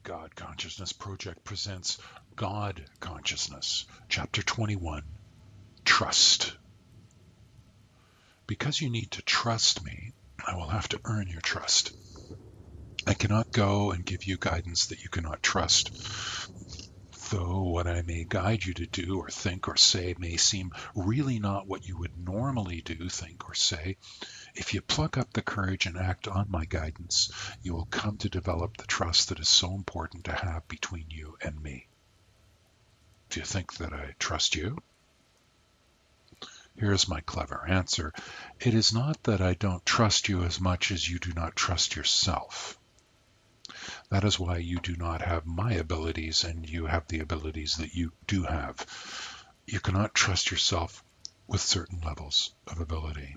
God Consciousness Project presents God Consciousness, Chapter 21, Trust. Because you need to trust me, I will have to earn your trust. I cannot go and give you guidance that you cannot trust. Though what I may guide you to do or think or say may seem really not what you would normally do, think, or say, if you pluck up the courage and act on my guidance, you will come to develop the trust that is so important to have between you and me. Do you think that I trust you? Here's my clever answer. It is not that I don't trust you as much as you do not trust yourself. That is why you do not have my abilities and you have the abilities that you do have. You cannot trust yourself with certain levels of ability.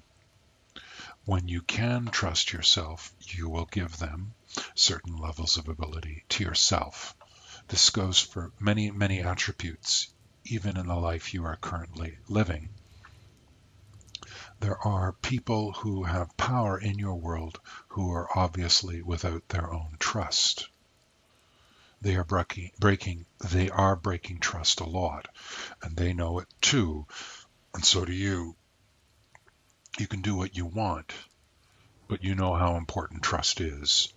When you can trust yourself, you will give them certain levels of ability to yourself. This goes for many, many attributes, even in the life you are currently living. There are people who have power in your world who are obviously without their own trust. They are breaking trust a lot, and they know it too, and so do you. You can do what you want, but you know how important trust is.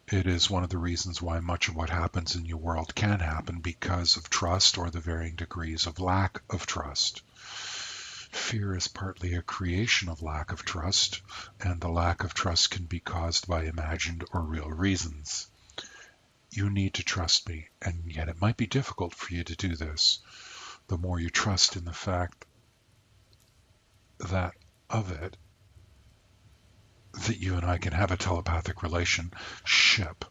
It is one of the reasons why much of what happens in your world can happen because of trust or the varying degrees of lack of trust. Fear is partly a creation of lack of trust, and the lack of trust can be caused by imagined or real reasons. You need to trust me, and yet it might be difficult for you to do this. The more you trust in the fact that you and I can have a telepathic relationship,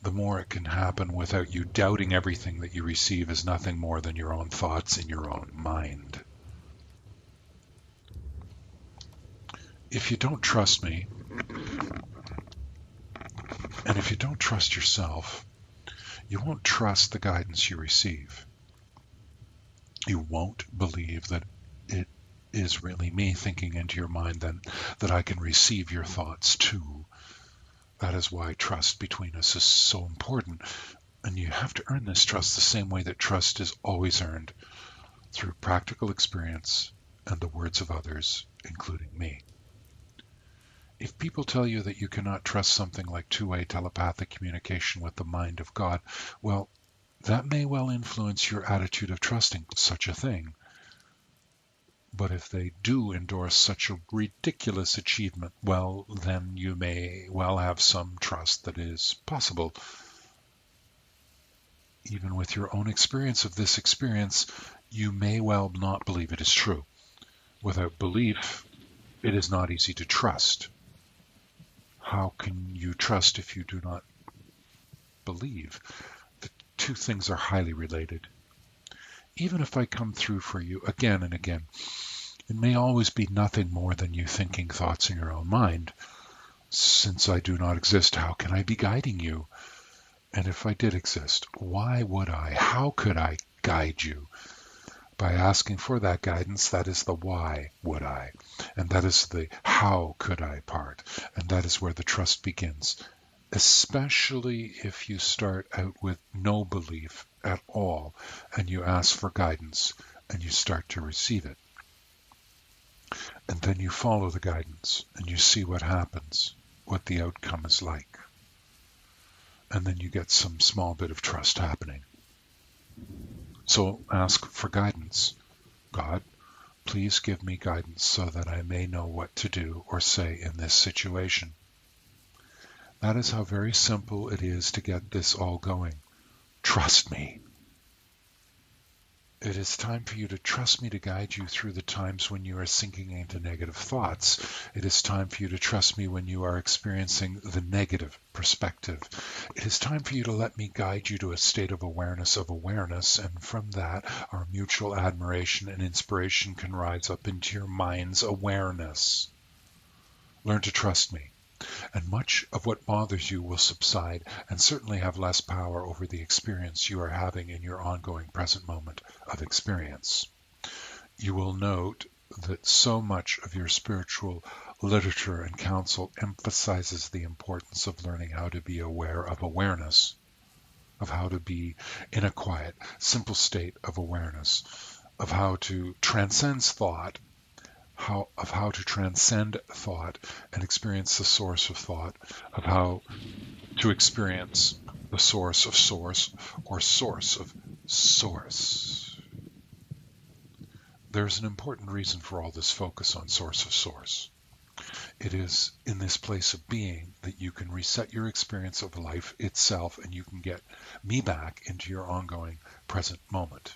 the more it can happen without you doubting everything that you receive as nothing more than your own thoughts in your own mind. If you don't trust me, and if you don't trust yourself, you won't trust the guidance you receive. You won't believe that it is really me thinking into your mind then that I can receive your thoughts too. That is why trust between us is so important. And you have to earn this trust the same way that trust is always earned, through practical experience and the words of others, including me. If people tell you that you cannot trust something like two-way telepathic communication with the mind of God, well, that may well influence your attitude of trusting such a thing. But if they do endorse such a ridiculous achievement, well, then you may well have some trust that is possible. Even with your own experience of this experience, you may well not believe it is true. Without belief, it is not easy to trust. How can you trust if you do not believe? The two things are highly related. Even if I come through for you again and again, it may always be nothing more than you thinking thoughts in your own mind. Since I do not exist, how can I be guiding you? And if I did exist, why would I? How could I guide you? By asking for that guidance, that is the why would I. And that is the how could I part. And that is where the trust begins. Especially if you start out with no belief at all and you ask for guidance and you start to receive it. And then you follow the guidance and you see what happens, what the outcome is like. And then you get some small bit of trust happening. So ask for guidance. God, please give me guidance so that I may know what to do or say in this situation. That is how very simple it is to get this all going. Trust me. It is time for you to trust me to guide you through the times when you are sinking into negative thoughts. It is time for you to trust me when you are experiencing the negative perspective. It is time for you to let me guide you to a state of awareness, and from that, our mutual admiration and inspiration can rise up into your mind's awareness. Learn to trust me. And much of what bothers you will subside and certainly have less power over the experience you are having in your ongoing present moment of experience. You will note that so much of your spiritual literature and counsel emphasizes the importance of learning how to be aware of awareness. of how to be in a quiet, simple state of awareness, of how to transcend thought, how to transcend thought and experience the source of thought, of how to experience the source of source, or source of source. There's an important reason for all this focus on source of source. It is in this place of being that you can reset your experience of life itself, and you can get me back into your ongoing present moment.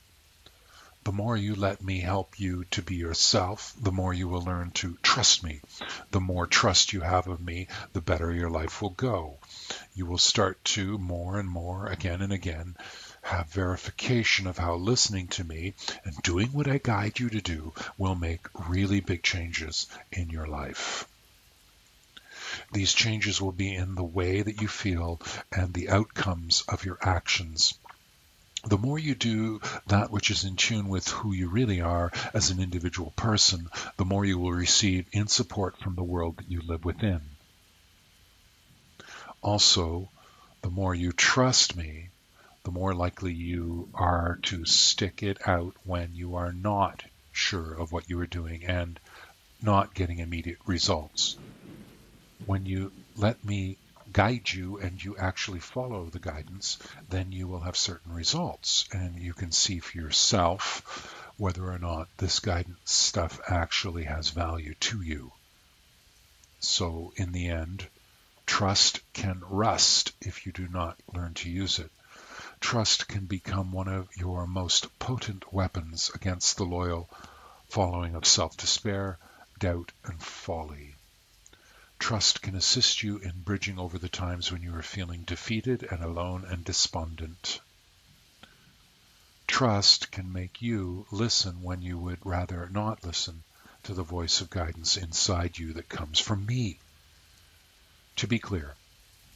The more you let me help you to be yourself, the more you will learn to trust me. The more trust you have of me, the better your life will go. You will start to, more and more, again and again, have verification of how listening to me and doing what I guide you to do will make really big changes in your life. These changes will be in the way that you feel and the outcomes of your actions. The more you do that which is in tune with who you really are as an individual person, the more you will receive in support from the world that you live within. Also, the more you trust me, the more likely you are to stick it out when you are not sure of what you are doing and not getting immediate results. When you let me guide you and you actually follow the guidance, then you will have certain results, and you can see for yourself whether or not this guidance stuff actually has value to you. So in the end, trust can rust if you do not learn to use it. Trust can become one of your most potent weapons against the loyal following of self-despair, doubt, and folly. Trust can assist you in bridging over the times when you are feeling defeated and alone and despondent. Trust can make you listen when you would rather not listen to the voice of guidance inside you that comes from me. To be clear,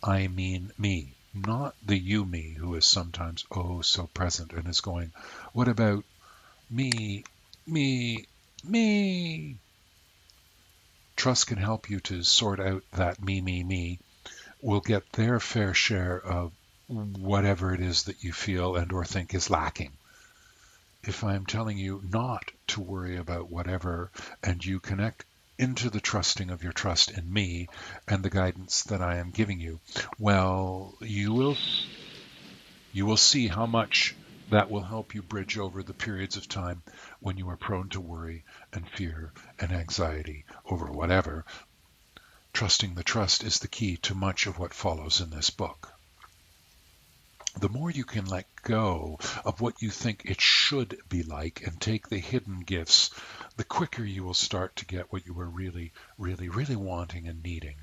I mean me, not the you me who is sometimes oh so present and is going, what about me, me, me? Trust can help you to sort out that me will get their fair share of whatever it is that you feel and or think is lacking. If I'm telling you not to worry about whatever, and you connect into the trusting of your trust in me and the guidance that I am giving you, well, you will see how much that will help you bridge over the periods of time when you are prone to worry and fear and anxiety over whatever. Trusting the trust is the key to much of what follows in this book. The more you can let go of what you think it should be like and take the hidden gifts, the quicker you will start to get what you are really, really, really wanting and needing.